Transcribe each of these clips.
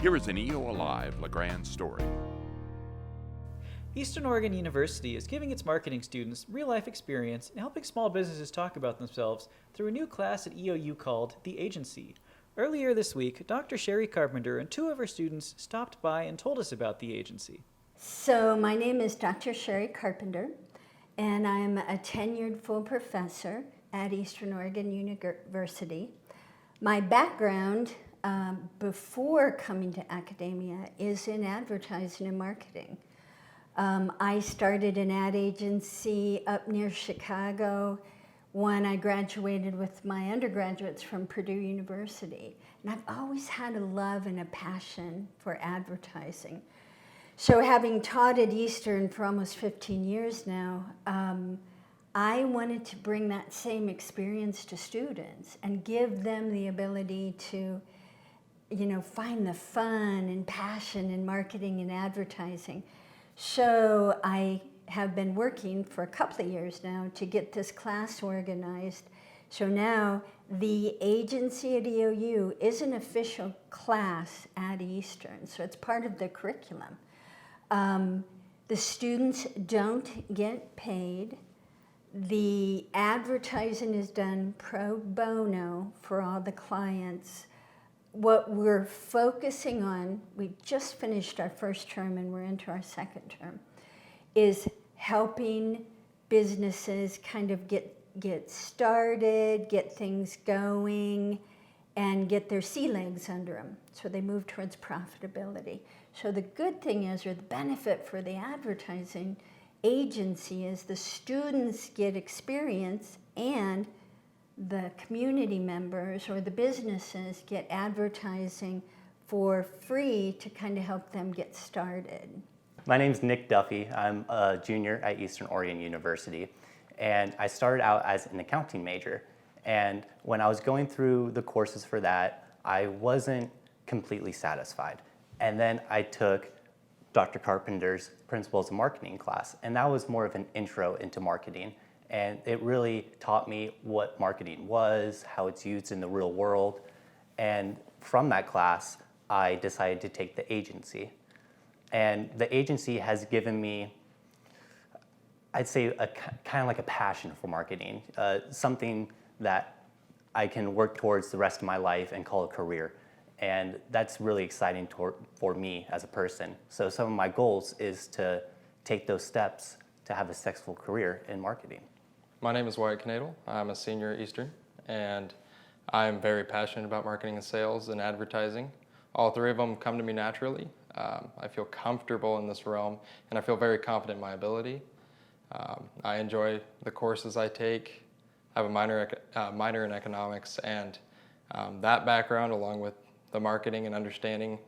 Here is an EOA Live Grande story. Eastern Oregon University is giving its marketing students real-life experience in helping small businesses talk about themselves through a new class at EOU called The Agency. Earlier this week, Dr. Shari Carpenter and two of her students stopped by and told us about The Agency. So my name is Dr. Shari Carpenter, and I'm a tenured full professor at Eastern Oregon University. My background before coming to academia is in advertising and marketing. I started an ad agency up near Chicago when I graduated with my undergraduates from Purdue University. And I've always had a love and a passion for advertising. So having taught at Eastern for almost 15 years now, I wanted to bring that same experience to students and give them the ability to, find the fun and passion in marketing and advertising. So I have been working for a couple of years now to get this class organized. So now the agency at EOU is an official class at Eastern, so it's part of the curriculum. The students don't get paid. The advertising is done pro bono for all the clients. What we're focusing on, we just finished our first term and we're into our second term, is helping businesses kind of get started, get things going, and get their sea legs under them so they move towards profitability. So the good thing is, or the benefit for the advertising agency, is the students get experience and the community members or the businesses get advertising for free to kind of help them get started. My name's Nick Duffy. I'm a junior at Eastern Oregon University, and I started out as an accounting major. And when I was going through the courses for that, I wasn't completely satisfied. And then I took Dr. Carpenter's Principles of Marketing class, and that was more of an intro into marketing. And it really taught me what marketing was, how it's used in the real world. And from that class, I decided to take the agency. And the agency has given me, I'd say, kind of like a passion for marketing, something that I can work towards the rest of my life and call a career. And that's really exciting for me as a person. So some of my goals is to take those steps to have a successful career in marketing. My name is Wyatt Knadel. I'm a senior at Eastern, and I'm very passionate about marketing and sales and advertising. All three of them come to me naturally. I feel comfortable in this realm, and I feel very confident in my ability. I enjoy the courses I take. I have a minor in economics, and that background, along with the marketing and understanding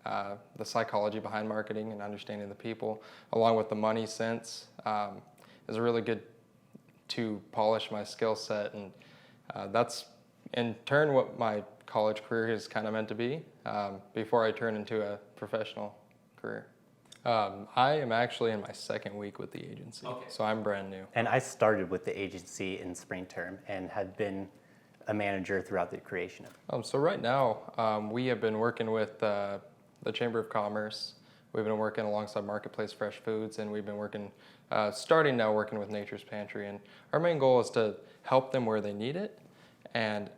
the psychology behind marketing and understanding the people, along with the money sense, is really good to polish my skill set, and that's in turn what my college career is kind of meant to be before I turn into a professional career. I am actually in my second week with the agency, so I'm brand new. And I started with the agency in spring term and had been a manager throughout the creation of it. So right now, we have been working with the Chamber of Commerce. We've been working alongside Marketplace Fresh Foods, and we've been working, starting now working with Nature's Pantry. And our main goal is to help them where they need it. And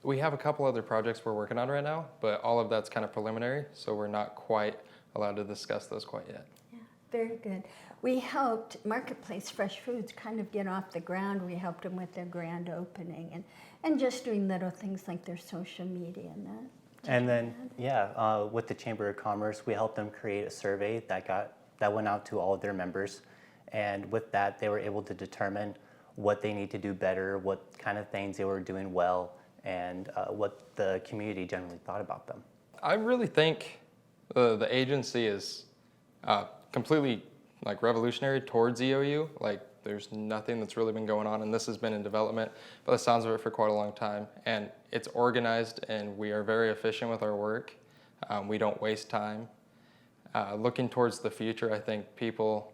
we have a couple other projects we're working on right now, but all of that's kind of preliminary, so we're not quite allowed to discuss those quite yet. Yeah, very good. We helped Marketplace Fresh Foods kind of get off the ground. We helped them with their grand opening and just doing little things like their social media and that. And then, with the Chamber of Commerce, we helped them create a survey that went out to all of their members. And with that, they were able to determine what they need to do better, what kind of things they were doing well, and what the community generally thought about them. I really think the agency is completely revolutionary towards EOU. There's nothing that's really been going on, and this has been in development, by the sounds of it, for quite a long time. And it's organized, and we are very efficient with our work. We don't waste time. Looking towards the future, I think people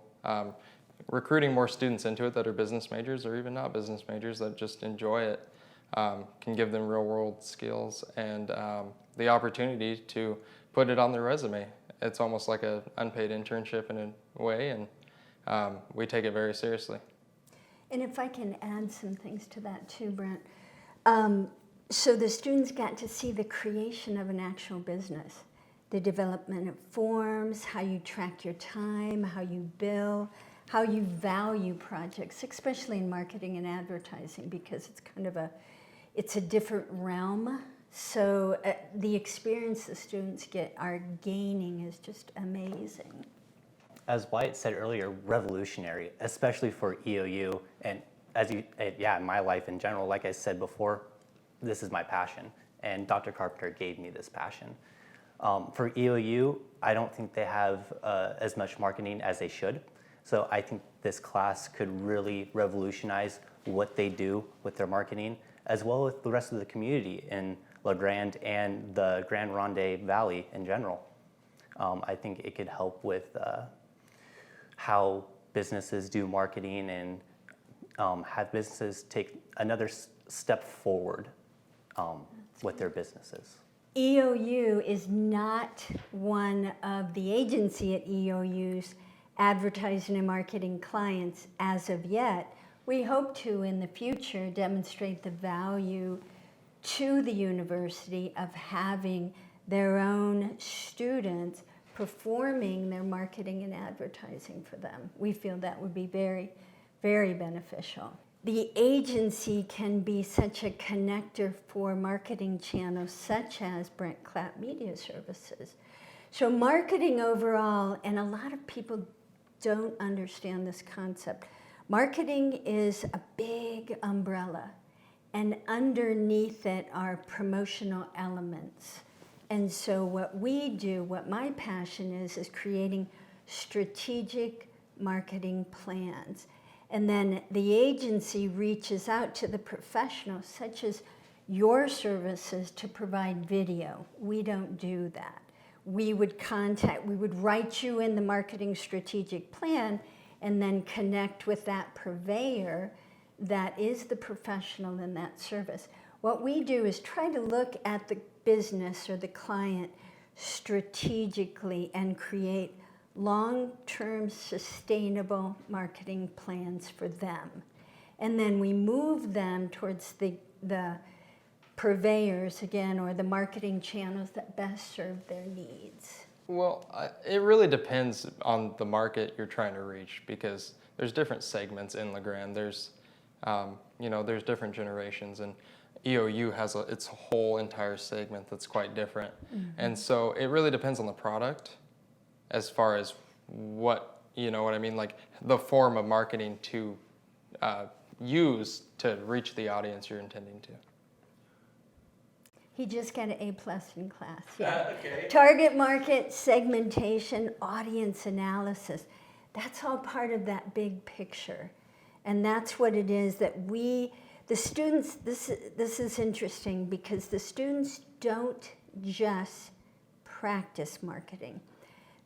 recruiting more students into it that are business majors or even not business majors that just enjoy it can give them real-world skills and the opportunity to put it on their resume. It's almost like an unpaid internship in a way, and we take it very seriously. And if I can add some things to that too, Brent. So the students got to see the creation of an actual business, the development of forms, how you track your time, how you bill, how you value projects, especially in marketing and advertising, because it's kind of it's a different realm. So the experience the students are gaining is just amazing. As Wyatt said earlier, revolutionary, especially for EOU, and in my life in general, like I said before, this is my passion, and Dr. Carpenter gave me this passion. For EOU, I don't think they have as much marketing as they should, so I think this class could really revolutionize what they do with their marketing, as well as the rest of the community in Grande and the Ronde Valley in general. I think it could help with how businesses do marketing and have businesses take another step forward with their businesses. EOU is not one of the agency at EOU's advertising and marketing clients as of yet. We hope to, in the future, demonstrate the value to the university of having their own students performing their marketing and advertising for them. We feel that would be very, very beneficial. The agency can be such a connector for marketing channels such as Brent Clapp Media Services. So marketing overall, and a lot of people don't understand this concept. Marketing is a big umbrella, and underneath it are promotional elements. And so what we do, what my passion is creating strategic marketing plans. And then the agency reaches out to the professionals, such as your services, to provide video. We don't do that. We would write you in the marketing strategic plan and then connect with that purveyor that is the professional in that service. What we do is try to look at the business or the client strategically and create long-term sustainable marketing plans for them. And then we move them towards the purveyors, again, or the marketing channels that best serve their needs. Well, it really depends on the market you're trying to reach, because there's different segments in Grande. There's, there's different generations, and EOU has its whole entire segment that's quite different. Mm-hmm. And so it really depends on the product as far as what, like the form of marketing to use to reach the audience you're intending to. He just got an A+ in class. Okay. Target market, segmentation, audience analysis. That's all part of that big picture. And that's what it is that the students, this is interesting because the students don't just practice marketing.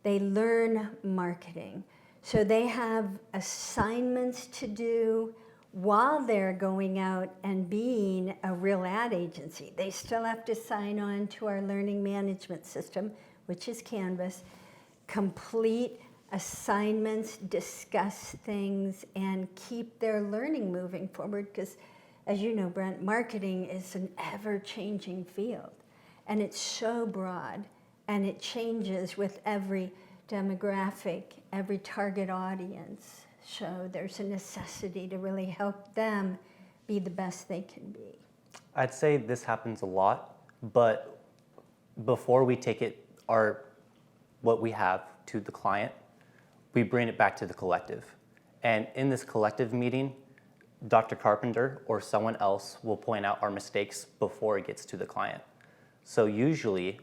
They learn marketing. So they have assignments to do while they're going out and being a real ad agency. They still have to sign on to our learning management system, which is Canvas, complete assignments, discuss things, and keep their learning moving forward, because as you know, Brent, marketing is an ever-changing field, and it's so broad, and it changes with every demographic, every target audience. So there's a necessity to really help them be the best they can be. I'd say this happens a lot, but before we take what we have to the client, we bring it back to the collective. And in this collective meeting, Dr. Carpenter or someone else will point out our mistakes before it gets to the client. So usually,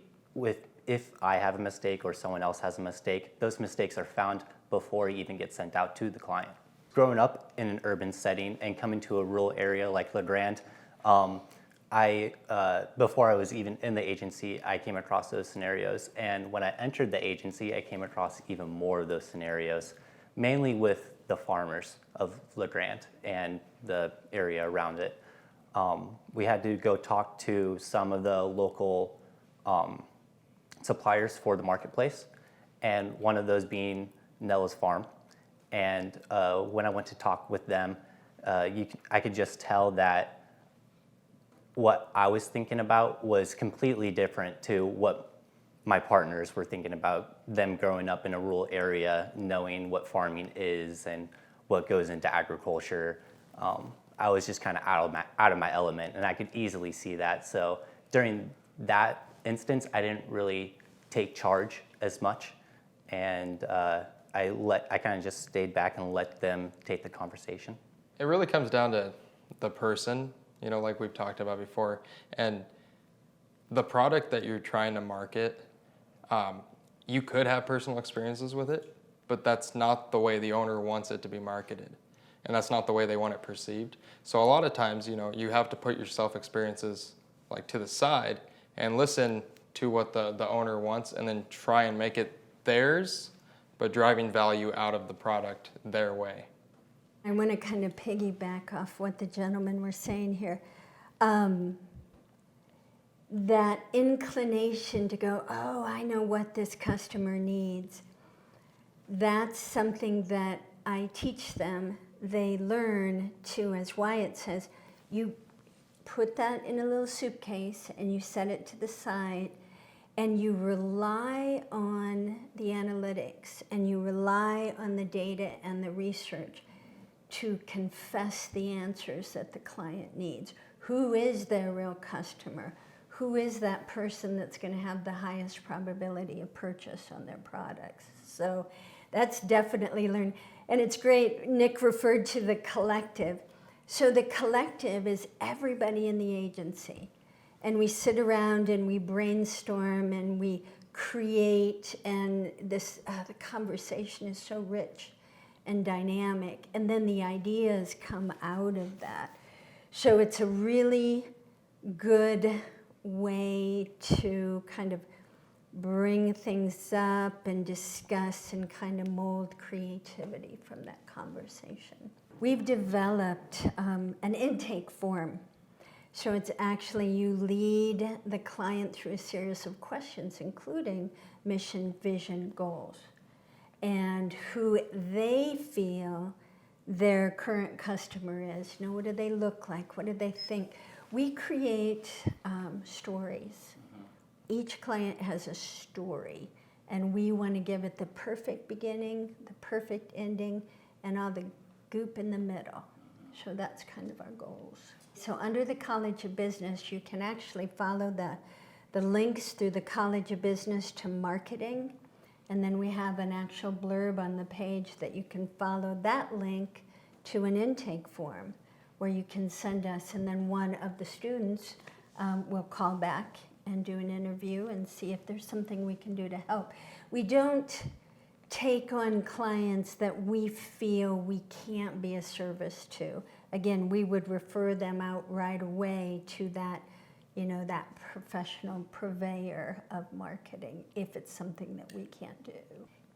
if I have a mistake or someone else has a mistake, those mistakes are found before it even gets sent out to the client. Growing up in an urban setting and coming to a rural area like Grande, before I was even in the agency, I came across those scenarios. And when I entered the agency, I came across even more of those scenarios, mainly with the farmers of Grande and the area around it. We had to go talk to some of the local suppliers for the marketplace, and one of those being Nella's Farm. And when I went to talk with them, I could just tell that what I was thinking about was completely different to what my partners were thinking about, them growing up in a rural area, knowing what farming is and what goes into agriculture. I was just kind of out of my element, and I could easily see that. So during that instance, I didn't really take charge as much, and I kind of just stayed back and let them take the conversation. It really comes down to the person, like we've talked about before, and the product that you're trying to market. You could have personal experiences with it, but that's not the way the owner wants it to be marketed, and that's not the way they want it perceived. So a lot of times, you have to put your self-experiences like to the side and listen to what the owner wants, and then try and make it theirs, but driving value out of the product their way. I want to kind of piggyback off what the gentlemen were saying here. That inclination to go, oh, I know what this customer needs. That's something that I teach them. They learn to, as Wyatt says, you put that in a little suitcase and you set it to the side, and you rely on the analytics and you rely on the data and the research to confess the answers that the client needs. Who is their real customer? Who is that person that's going to have the highest probability of purchase on their products? So that's definitely learned. And it's great, Nick referred to the collective. So the collective is everybody in the agency. And we sit around and we brainstorm and we create, and this the conversation is so rich and dynamic. And then the ideas come out of that. So it's a really good way to kind of bring things up and discuss and kind of mold creativity from that conversation. We've developed an intake form. So it's actually, you lead the client through a series of questions, including mission, vision, goals, and who they feel their current customer is. What do they look like? What do they think? We create stories. Each client has a story, and we want to give it the perfect beginning, the perfect ending, and all the goop in the middle. So that's kind of our goals. So under the College of Business, you can actually follow the links through the College of Business to marketing, and then we have an actual blurb on the page that you can follow that link to an intake form where you can send us, and then one of the students will call back and do an interview and see if there's something we can do to help. We don't take on clients that we feel we can't be a service to. Again, we would refer them out right away to that, that professional purveyor of marketing if it's something that we can't do.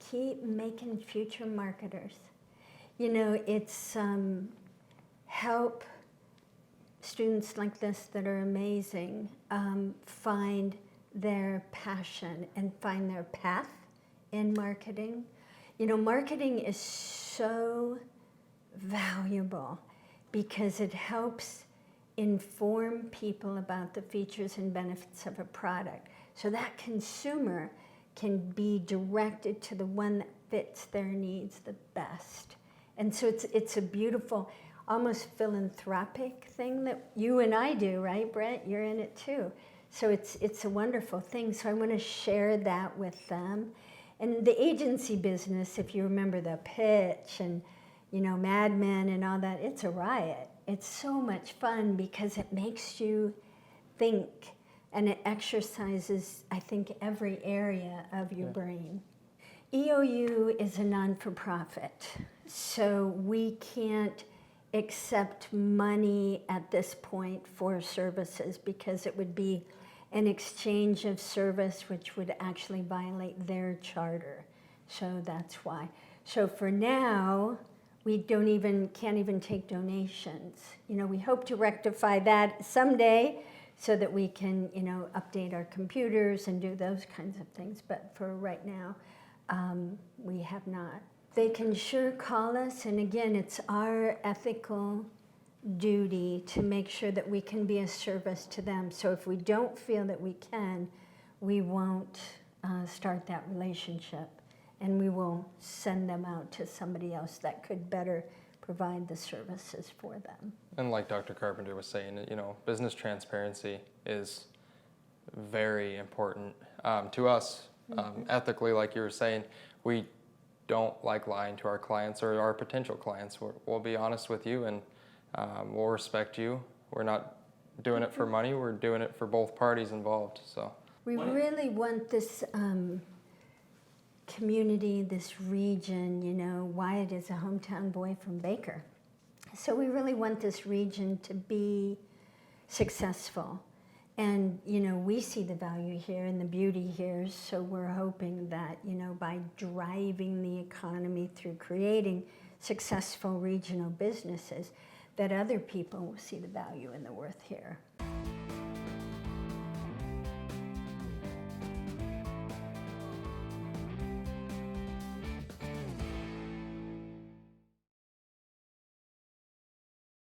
Keep making future marketers. It's help students like this that are amazing find their passion and find their path in marketing. Marketing is so valuable because it helps inform people about the features and benefits of a product. So that consumer can be directed to the one that fits their needs the best. And so it's a beautiful, almost philanthropic thing that you and I do, right, Brett? You're in it too. So it's a wonderful thing. So I want to share that with them. And the agency business, if you remember the pitch and Mad Men and all that, it's a riot. It's so much fun because it makes you think, and it exercises, I think, every area of your brain. EOU is a non-for-profit, so we can't accept money at this point for services because it would be an exchange of service which would actually violate their charter. So that's why. So for now, we can't even take donations. We hope to rectify that someday so that we can, update our computers and do those kinds of things. But for right now, we have not. They can sure call us, and again, it's our ethical duty to make sure that we can be a service to them. So if we don't feel that we can, we won't start that relationship, and we will send them out to somebody else that could better provide the services for them. And like Dr. Carpenter was saying, business transparency is very important to us. Ethically, like you were saying, we don't like lying to our clients or our potential clients. We'll be honest with you, and we'll respect you. We're not doing it for money. We're doing it for both parties involved. So we really want this community, this region. Wyatt is a hometown boy from Baker. So we really want this region to be successful. And, we see the value here and the beauty here, so we're hoping that, by driving the economy through creating successful regional businesses, that other people will see the value and the worth here.